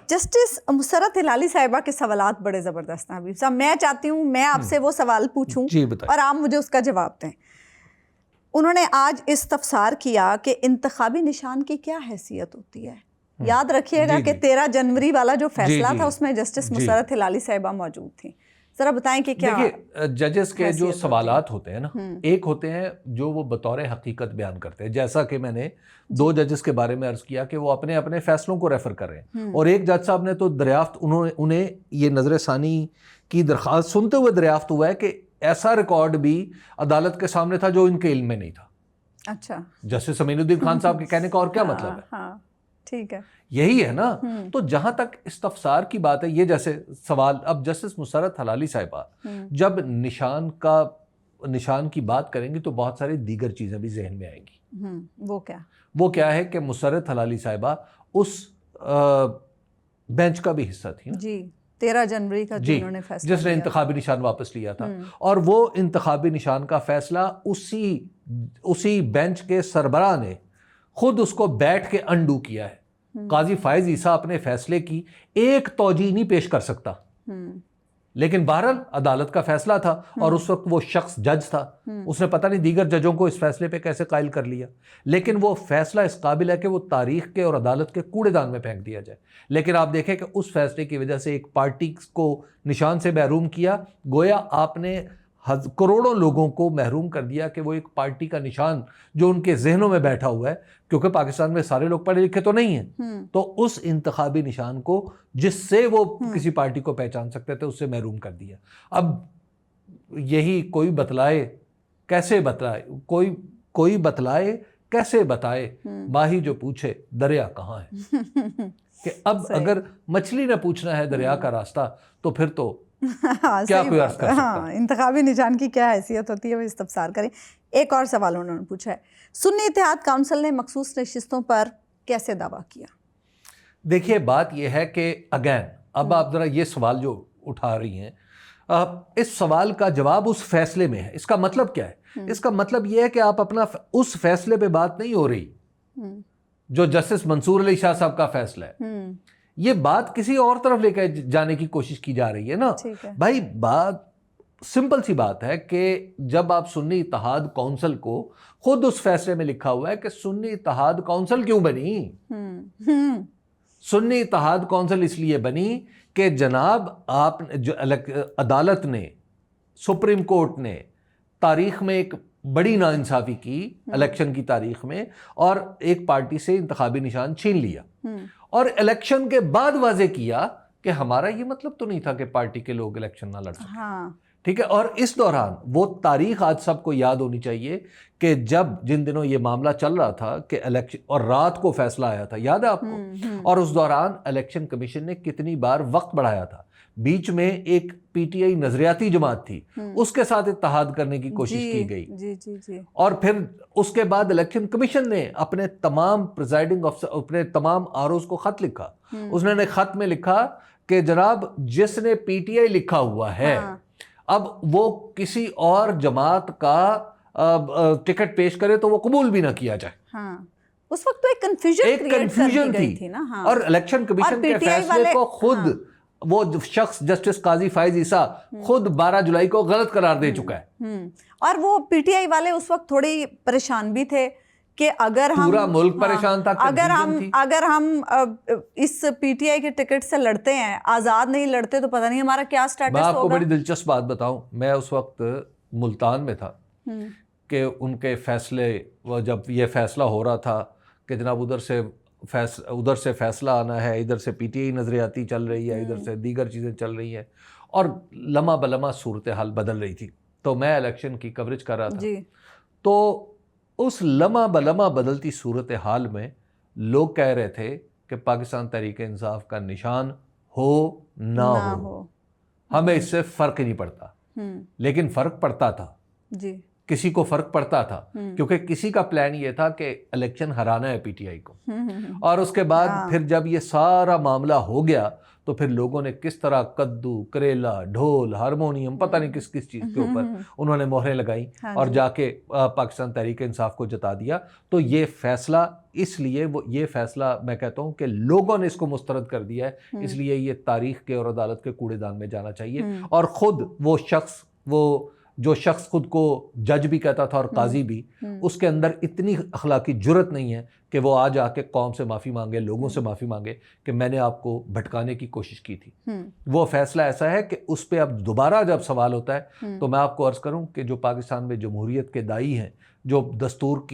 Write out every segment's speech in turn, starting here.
Justice Musarrat Hilali साहिबा के सवालात बड़े ज़बरदस्त हैं हबीब साहब। मैं चाहती हूँ मैं आपसे वो सवाल पूछूं और आप मुझे उसका जवाब दें। उन्होंने आज इस्तफसार किया कि इंतखाबी निशान की क्या हैसियत होती है। याद रखिएगा कि 13 जनवरी वाला जो फैसला था उसमें जस्टिस मुसर्रत हिलाली साहिबा मौजूद थी। जरा बताएं कि क्या। देखिए, जजेस के जो सवालात होते हैं ना, एक होते हैं जो वो बतौर हकीकत बयान करते हैं, जैसा कि मैंने 2 जजेस के बारे में अर्ज किया कि वो अपने अपने फैसलों को रेफर कर रहे हैं, और एक जज साहब ने तो दरियाफ्त उन्हें ये नजर सानी की दरख्वास्त सुनते हुए दरियाफ्त हुआ है कि ऐसा रिकॉर्ड भी अदालत के सामने था जो इनके इल्म में नहीं था। अच्छा, जस्टिस अमीनुद्दीन खान साहब के कहने का और क्या मतलब है? हाँ, ठीक है, यही है ना। तो जहां तक इस्तफसार की बात है, ये जैसे सवाल, अब जस्टिस मुसर्रत हिलाली साहिबा जब निशान की बात करेंगी तो बहुत सारी दीगर चीजें भी जहन में आएंगी। वो क्या है कि मुसर्रत हिलाली साहिबा उस बेंच का भी हिस्सा थी ना जी, 13 जनवरी का जिन्होंने फैसला जिसने इंतखाबी निशान वापस लिया था, और वो इंतखाबी निशान का फैसला उसी बेंच के सरबराह ने खुद उसको बैठ के अंडू किया है। काजी फायज ईसा अपने फैसले की एक तौजीह नहीं पेश कर सकता, लेकिन बहरहाल अदालत का फैसला था और उस वक्त वो शख्स जज था, उसने पता नहीं दीगर जजों को इस फैसले पे कैसे कायल कर लिया, लेकिन वो फैसला इस काबिल है कि वो तारीख के और अदालत के कूड़ेदान में फेंक दिया जाए। लेकिन आप देखें कि उस फैसले की वजह से एक पार्टी को निशान से महरूम किया, गोया आपने करोड़ों लोगों को महरूम कर दिया कि वो एक पार्टी का निशान जो उनके जहनों में बैठा हुआ है, क्योंकि पाकिस्तान में सारे लोग पढ़े लिखे तो नहीं हैं, तो उस इंतखाबी निशान को जिससे वो किसी पार्टी को पहचान सकते थे उससे महरूम कर दिया। अब यही कोई बतलाए कैसे बतलाए, कोई बतलाए कैसे बताए, माही जो पूछे दरिया कहाँ है। कि अब अगर मछली ने पूछना है दरिया का रास्ता तो फिर तो क्या कोई अर्ज कर सकता है। इंतखाबी निशान की क्या हैसियत होती है वो इस्तफसार करें। एक और सवाल उन्होंने पूछा है, सुन्नी इत्तेहाद काउंसिल ने मखसूस नशिस्तों पर कैसे दावा किया? देखिए, बात यह है कि अगैन अब आप जरा ये सवाल जो उठा रही हैं, इस सवाल का जवाब उस फैसले में है। इसका मतलब क्या है? इसका मतलब यह है कि आप अपना उस फैसले पे बात नहीं हो रही जो जस्टिस मंसूर अली शाह साहब का फैसला है, ये बात किसी और तरफ लेकर जाने की कोशिश की जा रही है ना भाई। बात सिंपल सी बात है कि जब आप सुन्नी इत्तेहाद काउंसिल को, खुद उस फैसले में लिखा हुआ है कि सुन्नी इत्तेहाद काउंसिल क्यों बनी। सुन्नी इत्तेहाद काउंसिल इसलिए बनी कि जनाब आप जो अदालत ने, सुप्रीम कोर्ट ने तारीख में एक बड़ी नाइंसाफी की इलेक्शन की तारीख में, और एक पार्टी से इंतखाबी निशान छीन लिया, और इलेक्शन के बाद वाजे किया कि हमारा ये मतलब तो नहीं था कि पार्टी के लोग इलेक्शन ना लड़ सकें। ठीक है। और इस दौरान वो तारीख आज सबको याद होनी चाहिए कि जिन दिनों ये मामला चल रहा था कि इलेक्शन, और रात को फैसला आया था, याद है आपको, और उस दौरान इलेक्शन कमीशन ने कितनी बार वक्त बढ़ाया था। बीच में एक पीटीआई नजरियाती जमात थी, उसके साथ इत्तेहाद करने की कोशिश की गई। जी। और फिर उसके बाद इलेक्शन कमीशन ने अपने तमाम प्रिजाइडिंग अफसर, अपने तमाम आरओज को खत लिखा। उसने खत में लिखा कि जनाब जिसने पीटीआई लिखा हुआ है, अब वो किसी और जमात का टिकट पेश करे तो वो कबूल भी ना किया जाए। उस वक्त तो एक कंफ्यूजन थी ना। और इलेक्शन कमीशन के फैसले को खुद वो शख्स जस्टिस काजी फायज ईसा खुद 12 जुलाई को गलत करार दे चुका है। और वो पीटीआई वाले उस वक्त थोड़ी परेशान भी थे कि अगर हम, पूरा मुल्क परेशान था, अगर हम इस पीटीआई के टिकट से लड़ते हैं, आजाद नहीं लड़ते, तो पता नहीं हमारा क्या स्टेटस होगा। मैं आपको बड़ी दिलचस्प बात बताऊं, मैं उस वक्त मुल्तान में था कि उनके फैसले, जब ये फैसला हो रहा था कि जनाब उधर से फैसला आना है, इधर से पीटीआई नजरियाती चल रही है, इधर से दीगर चीज़ें चल रही हैं, और लम्हा बलम्हा सूरत हाल बदल रही थी। तो मैं इलेक्शन की कवरेज कर रहा था, तो उस लम्हा बलम्हा बदलती सूरत हाल में लोग कह रहे थे कि पाकिस्तान तहरीक इंसाफ का निशान हो ना हो, हमें इससे फ़र्क ही नहीं पड़ता। लेकिन फ़र्क पड़ता था जी, किसी को फ़र्क पड़ता था, क्योंकि किसी का प्लान ये था कि इलेक्शन हराना है पीटीआई को। और उसके बाद फिर जब ये सारा मामला हो गया तो फिर लोगों ने किस तरह कद्दू, करेला, ढोल, हारमोनियम, पता नहीं किस किस चीज़ के ऊपर उन्होंने मोहरें लगाई और जाके पाकिस्तान तहरीक इंसाफ को जता दिया। तो ये फैसला, इसलिए वो ये फैसला मैं कहता हूँ कि लोगों ने इसको मुस्तरद कर दिया है, इसलिए ये तारीख के और अदालत के कूड़ेदान में जाना चाहिए। और ख़ुद वो शख्स, वो जो शख्स खुद को जज भी कहता था और काजी भी, उसके अंदर इतनी अखलाकी जुर्रत नहीं है कि वो आज आके कौम से माफ़ी मांगे, लोगों से माफ़ी मांगे कि मैंने आपको भटकाने की कोशिश की थी। वो फैसला ऐसा है कि उस पर अब दोबारा जब सवाल होता है तो मैं आपको अर्ज़ करूं कि जो पाकिस्तान में जमहूरियत के दाई हैं, जो दस्तूर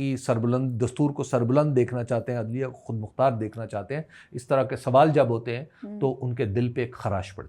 को सरबुलंद देखना चाहते हैं, अदलिया को खुद मुख्तार देखना चाहते हैं, इस तरह के सवाल जब होते हैं तो उनके दिल पे एक खराश पड़ती है।